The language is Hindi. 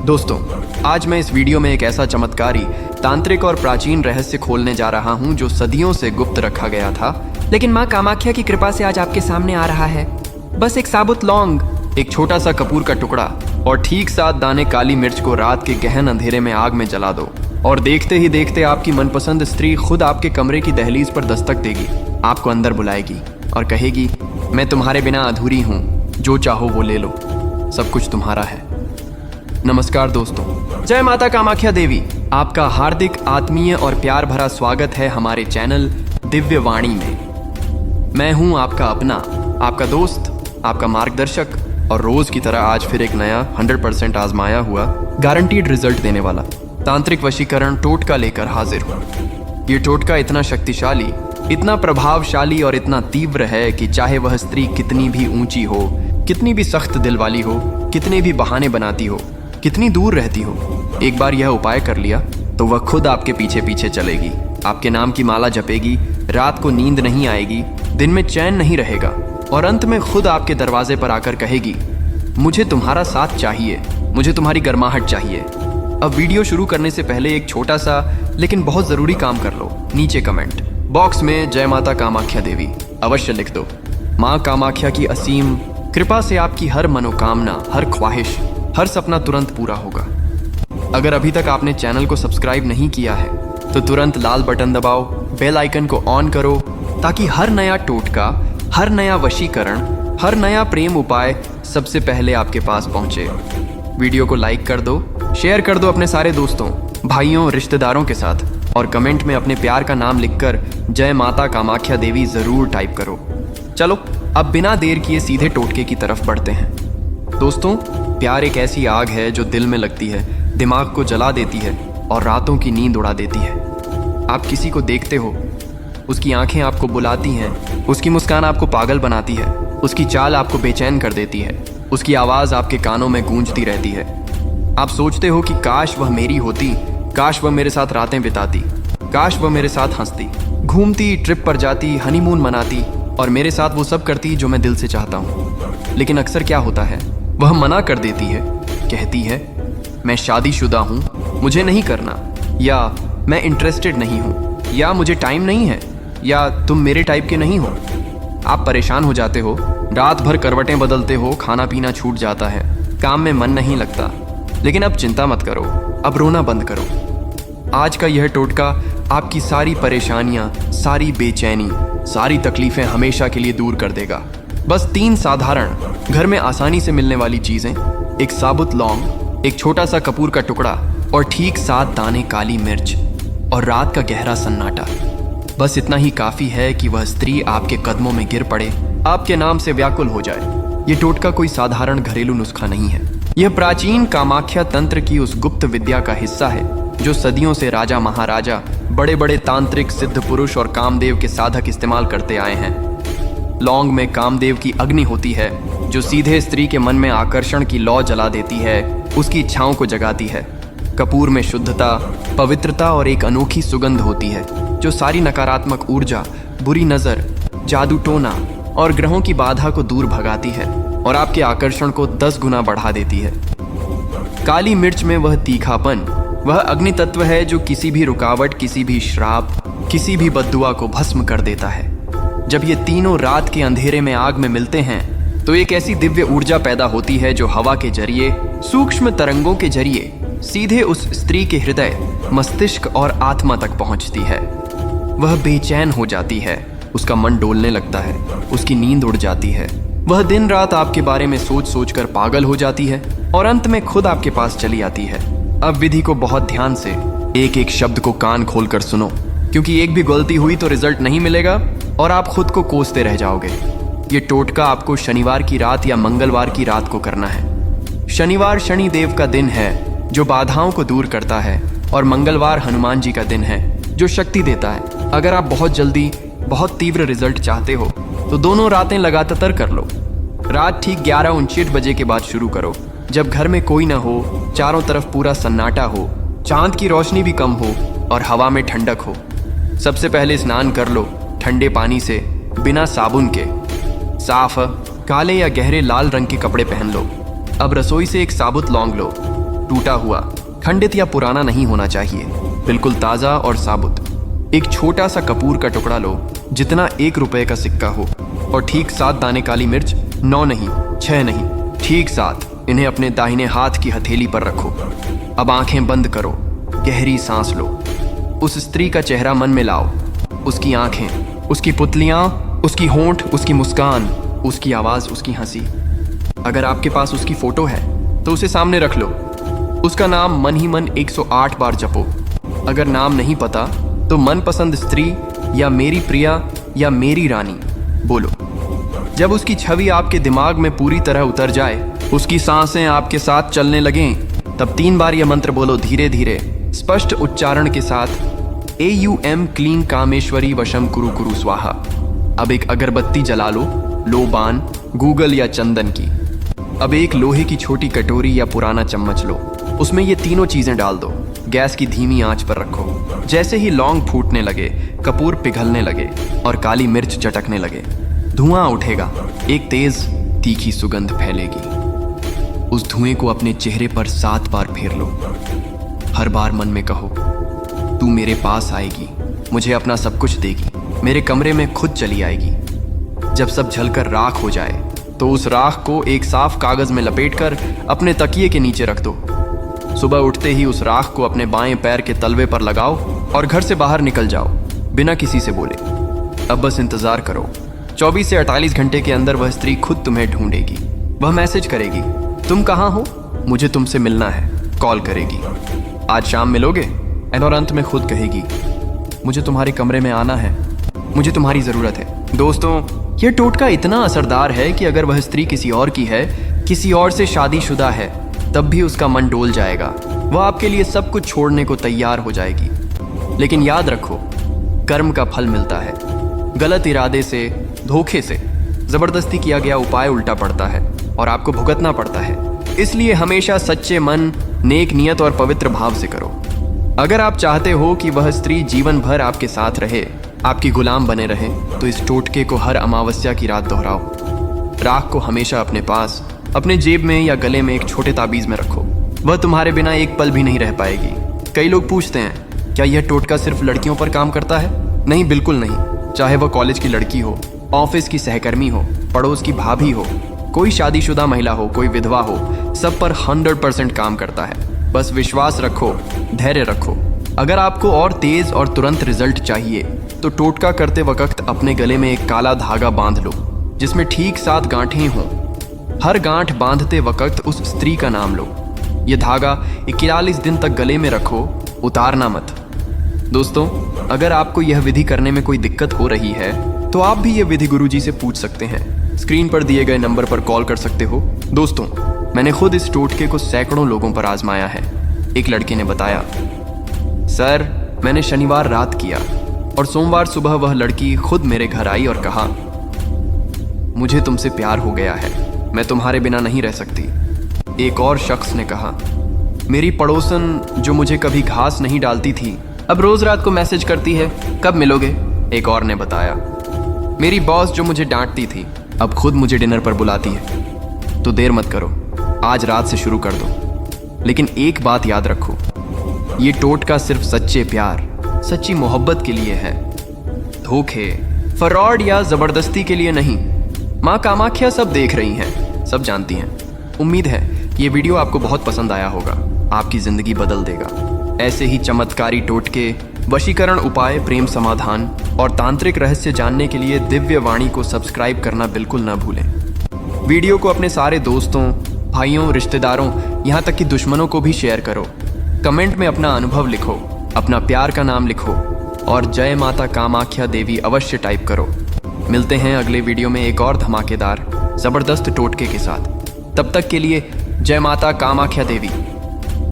दोस्तों, आज मैं इस वीडियो में एक ऐसा चमत्कारी तांत्रिक और प्राचीन रहस्य खोलने जा रहा हूं जो सदियों से गुप्त रखा गया था, लेकिन माँ कामाख्या की कृपा से आज आपके सामने आ रहा है। बस एक साबुत लौंग, एक छोटा सा कपूर का टुकड़ा और ठीक 7 दाने काली मिर्च को रात के गहन अंधेरे में आग में जला दो और देखते ही देखते आपकी मनपसंद स्त्री खुद आपके कमरे की दहलीज पर दस्तक देगी, आपको अंदर बुलाएगी और कहेगी, मैं तुम्हारे बिना अधूरी हूँ, जो चाहो वो ले लो, सब कुछ तुम्हारा है। नमस्कार दोस्तों, जय माता कामाख्या देवी। आपका हार्दिक आत्मीय और प्यार भरा स्वागत है हमारे चैनल दिव्य वाणी में। मैं हूं आपका अपना, आपका दोस्त, आपका मार्गदर्शक और रोज की तरह आज फिर एक नया 100% आजमाया हुआ गारंटीड रिजल्ट देने वाला तांत्रिक वशीकरण टोटका लेकर हाजिर हूं। ये टोटका इतना शक्तिशाली, इतना प्रभावशाली और इतना तीव्र है कि चाहे वह स्त्री कितनी भी ऊंची हो, कितनी भी सख्त दिल वाली हो, कितने भी बहाने बनाती हो, कितनी दूर रहती हो, एक बार यह उपाय कर लिया तो वह खुद आपके पीछे पीछे चलेगी, आपके नाम की माला जपेगी, रात को नींद नहीं आएगी, दिन में चैन नहीं रहेगा और अंत में खुद आपके दरवाजे पर आकर कहेगी, मुझे तुम्हारा साथ चाहिए, मुझे तुम्हारी गर्माहट चाहिए। अब वीडियो शुरू करने से पहले एक छोटा सा लेकिन बहुत ज़रूरी काम कर लो। नीचे कमेंट बॉक्स में जय माता कामाख्या देवी अवश्य लिख दो। माँ कामाख्या की असीम कृपा से आपकी हर मनोकामना, हर ख्वाहिश, हर सपना तुरंत पूरा होगा। अगर अभी तक आपने चैनल को सब्सक्राइब नहीं किया है तो तुरंत लाल बटन दबाओ, बेल आइकन को ऑन करो ताकि हर नया टोटका, हर नया वशीकरण, हर नया प्रेम उपाय सबसे पहले आपके पास पहुंचे। वीडियो को लाइक कर दो, शेयर कर दो अपने सारे दोस्तों, भाइयों, रिश्तेदारों के साथ और कमेंट में अपने प्यार का नाम लिखकर जय माता कामाख्या देवी ज़रूर टाइप करो। चलो अब बिना देर किए सीधे टोटके की तरफ बढ़ते हैं। दोस्तों, प्यार एक ऐसी आग है जो दिल में लगती है, दिमाग को जला देती है और रातों की नींद उड़ा देती है। आप किसी को देखते हो, उसकी आंखें आपको बुलाती हैं, उसकी मुस्कान आपको पागल बनाती है, उसकी चाल आपको बेचैन कर देती है, उसकी आवाज़ आपके कानों में गूंजती रहती है। आप सोचते हो कि काश वह मेरी होती, काश वह मेरे साथ रातें बिताती, काश वह मेरे साथ हंसती, घूमती, ट्रिप पर जाती, हनीमून मनाती और मेरे साथ वो सब करती जो मैं दिल से चाहता हूँ। लेकिन अक्सर क्या होता है, वह मना कर देती है, कहती है, मैं शादीशुदा हूँ, मुझे नहीं करना, या मैं इंटरेस्टेड नहीं हूँ, या मुझे टाइम नहीं है, या तुम मेरे टाइप के नहीं हो। आप परेशान हो जाते हो, रात भर करवटें बदलते हो, खाना पीना छूट जाता है, काम में मन नहीं लगता। लेकिन अब चिंता मत करो, अब रोना बंद करो। आज का यह टोटका आपकी सारी परेशानियाँ, सारी बेचैनी, सारी तकलीफ़ें हमेशा के लिए दूर कर देगा। बस 3 साधारण, घर में आसानी से मिलने वाली चीज़ें, एक साबुत लौंग, एक छोटा सा कपूर का टुकड़ा और ठीक 7 दाने काली मिर्च और रात का गहरा सन्नाटा। बस इतना ही काफ़ी है कि वह स्त्री आपके कदमों में गिर पड़े, आपके नाम से व्याकुल हो जाए। ये टोटका कोई साधारण घरेलू नुस्खा नहीं है, यह प्राचीन कामाख्या तंत्र की उस गुप्त विद्या का हिस्सा है जो सदियों से राजा महाराजा, बड़े बड़े तांत्रिक, सिद्ध पुरुष और कामदेव के साधक इस्तेमाल करते आए हैं। लौंग में कामदेव की अग्नि होती है जो सीधे स्त्री के मन में आकर्षण की लौ जला देती है, उसकी इच्छाओं को जगाती है। कपूर में शुद्धता, पवित्रता और एक अनोखी सुगंध होती है जो सारी नकारात्मक ऊर्जा, बुरी नज़र, जादू टोना और ग्रहों की बाधा को दूर भगाती है और आपके आकर्षण को 10 गुना बढ़ा देती है। काली मिर्च में वह तीखापन, वह अग्नि तत्व है जो किसी भी रुकावट, किसी भी श्राप, किसी भी बद्दुआ को भस्म कर देता है। जब ये तीनों रात के अंधेरे में आग में मिलते हैं तो एक ऐसी दिव्य ऊर्जा पैदा होती है जो हवा के जरिए, सूक्ष्म तरंगों के जरिए सीधे उस स्त्री के हृदय, मस्तिष्क और आत्मा तक पहुंचती है। वह बेचैन हो जाती है, उसका मन डोलने लगता है, उसकी नींद उड़ जाती है, वह दिन रात आपके बारे में सोच सोच कर पागल हो जाती है और अंत में खुद आपके पास चली आती है। अब विधि को बहुत ध्यान से, एक एक शब्द को कान खोल कर सुनो, क्योंकि एक भी गलती हुई तो रिजल्ट नहीं मिलेगा और आप खुद को कोसते रह जाओगे। ये टोटका आपको शनिवार की रात या मंगलवार की रात को करना है। शनिवार शनि देव का दिन है जो बाधाओं को दूर करता है और मंगलवार हनुमान जी का दिन है जो शक्ति देता है। अगर आप बहुत जल्दी, बहुत तीव्र रिजल्ट चाहते हो तो दोनों रातें लगातार कर लो। रात ठीक 11:59 बजे के बाद शुरू करो, जब घर में कोई ना हो, चारों तरफ पूरा सन्नाटा हो, चांद की रोशनी भी कम हो और हवा में ठंडक हो। सबसे पहले स्नान कर लो ठंडे पानी से, बिना साबुन के। साफ काले या गहरे लाल रंग के कपड़े पहन लो। अब रसोई से एक साबुत लौंग लो, टूटा हुआ, खंडित या पुराना नहीं होना चाहिए, बिल्कुल ताज़ा और साबुत। एक छोटा सा कपूर का टुकड़ा लो जितना 1 रुपए का सिक्का हो, और ठीक 7 दाने काली मिर्च, 9 नहीं, 6 नहीं, ठीक 7। इन्हें अपने दाहिने हाथ की हथेली पर रखो। अब आंखें बंद करो, गहरी सांस लो। उस स्त्री का चेहरा मन में लाओ, उसकी आंखें, उसकी पुतलियां, उसकी होंठ, उसकी मुस्कान, उसकी आवाज़, उसकी हंसी। अगर आपके पास उसकी फोटो है तो उसे सामने रख लो। उसका नाम मन ही मन 108 बार जपो। अगर नाम नहीं पता तो मनपसंद स्त्री या मेरी प्रिया या मेरी रानी बोलो। जब उसकी छवि आपके दिमाग में पूरी तरह उतर जाए, उसकी सांसें आपके साथ चलने लगें, तब 3 बार यह मंत्र बोलो, धीरे धीरे, स्पष्ट उच्चारण के साथ। AUM क्लीं कामेश्वरी वशम कुरु कुरु स्वाहा। अब एक अगरबत्ती जला लो, लोबान, गूगल या चंदन की। अब एक लोहे की छोटी कटोरी या पुराना चम्मच लो, उसमें ये तीनों चीजें डाल दो। गैस की धीमी आंच पर रखो। जैसे ही लौंग फूटने लगे, कपूर पिघलने लगे और काली मिर्च चटकने लगे, धुआं उठेगा, एक तेज तीखी सुगंध फैलेगी। उस धुएं को अपने चेहरे पर 7 बार फेर लो। हर बार मन में कहो, तू मेरे पास आएगी, मुझे अपना सब कुछ देगी, मेरे कमरे में खुद चली आएगी। जब सब जलकर राख हो जाए तो उस राख को एक साफ कागज में लपेटकर अपने तकिए के नीचे रख दो। सुबह उठते ही उस राख को अपने बाएं पैर के तलवे पर लगाओ और घर से बाहर निकल जाओ, बिना किसी से बोले। अब बस इंतजार करो। 24 से 48 घंटे के अंदर वह स्त्री खुद तुम्हें ढूंढेगी। वह मैसेज करेगी, तुम कहाँ हो, मुझे तुमसे मिलना है, कॉल करेगी, आज शाम मिलोगे, और अंत में खुद कहेगी, मुझे तुम्हारे कमरे में आना है, मुझे तुम्हारी ज़रूरत है। दोस्तों, यह टोटका इतना असरदार है कि अगर वह स्त्री किसी और की है, किसी और से शादीशुदा है, तब भी उसका मन डोल जाएगा। वह आपके लिए सब कुछ छोड़ने को तैयार हो जाएगी। लेकिन याद रखो, कर्म का फल मिलता है। गलत इरादे से, धोखे से, ज़बरदस्ती किया गया उपाय उल्टा पड़ता है और आपको भुगतना पड़ता है। इसलिए हमेशा सच्चे मन, नेक नियत और पवित्र भाव से करो। अगर आप चाहते हो कि वह स्त्री जीवन भर आपके साथ रहे, आपकी गुलाम बने रहे, तो इस टोटके को हर अमावस्या की रात दोहराओ। राख को हमेशा अपने पास, अपने जेब में या गले में एक छोटे ताबीज़ में रखो। वह तुम्हारे बिना एक पल भी नहीं रह पाएगी। कई लोग पूछते हैं, क्या यह टोटका सिर्फ लड़कियों पर काम करता है? नहीं, बिल्कुल नहीं। चाहे वह कॉलेज की लड़की हो, ऑफिस की सहकर्मी हो, पड़ोस की भाभी हो, कोई शादीशुदा महिला हो, कोई विधवा हो, सब पर 100% काम करता है। बस विश्वास रखो, धैर्य रखो। अगर आपको और तेज और तुरंत रिजल्ट चाहिए तो टोटका करते वक्त अपने गले में एक काला धागा बांध लो जिसमें ठीक 7 गांठें हों। हर गांठ बांधते वक्त उस स्त्री का नाम लो। यह धागा 41 दिन तक गले में रखो, उतारना मत। दोस्तों, अगर आपको यह विधि करने में कोई दिक्कत हो रही है तो आप भी यह विधि गुरुजी से पूछ सकते हैं। स्क्रीन पर दिए गए नंबर पर कॉल कर सकते हो। दोस्तों, मैंने खुद इस टोटके को सैकड़ों लोगों पर आजमाया है। एक लड़के ने बताया, सर, मैंने शनिवार रात किया और सोमवार सुबह वह लड़की खुद मेरे घर आई और कहा, मुझे तुमसे प्यार हो गया है, मैं तुम्हारे बिना नहीं रह सकती। एक और शख्स ने कहा, मेरी पड़ोसन जो मुझे कभी घास नहीं डालती थी, अब रोज रात को मैसेज करती है, कब मिलोगे? एक और ने बताया, मेरी बॉस जो मुझे डांटती थी, अब खुद मुझे डिनर पर बुलाती है। तो देर मत करो, आज रात से शुरू कर दो। लेकिन एक बात याद रखो, ये टोटका सिर्फ सच्चे प्यार, सच्ची मोहब्बत के लिए है, धोखे, फ्रॉड या जबरदस्ती के लिए नहीं। माँ कामाख्या सब देख रही हैं, सब जानती हैं। उम्मीद है ये वीडियो आपको बहुत पसंद आया होगा, आपकी जिंदगी बदल देगा। ऐसे ही चमत्कारी टोटके, वशीकरण उपाय, प्रेम समाधान और तांत्रिक रहस्य जानने के लिए दिव्य वाणी को सब्सक्राइब करना बिल्कुल ना भूलें। वीडियो को अपने सारे दोस्तों, भाइयों, रिश्तेदारों, यहाँ तक कि दुश्मनों को भी शेयर करो। कमेंट में अपना अनुभव लिखो, अपना प्यार का नाम लिखो और जय माता कामाख्या देवी अवश्य टाइप करो। मिलते हैं अगले वीडियो में एक और धमाकेदार, ज़बरदस्त टोटके के साथ। तब तक के लिए जय माता कामाख्या देवी।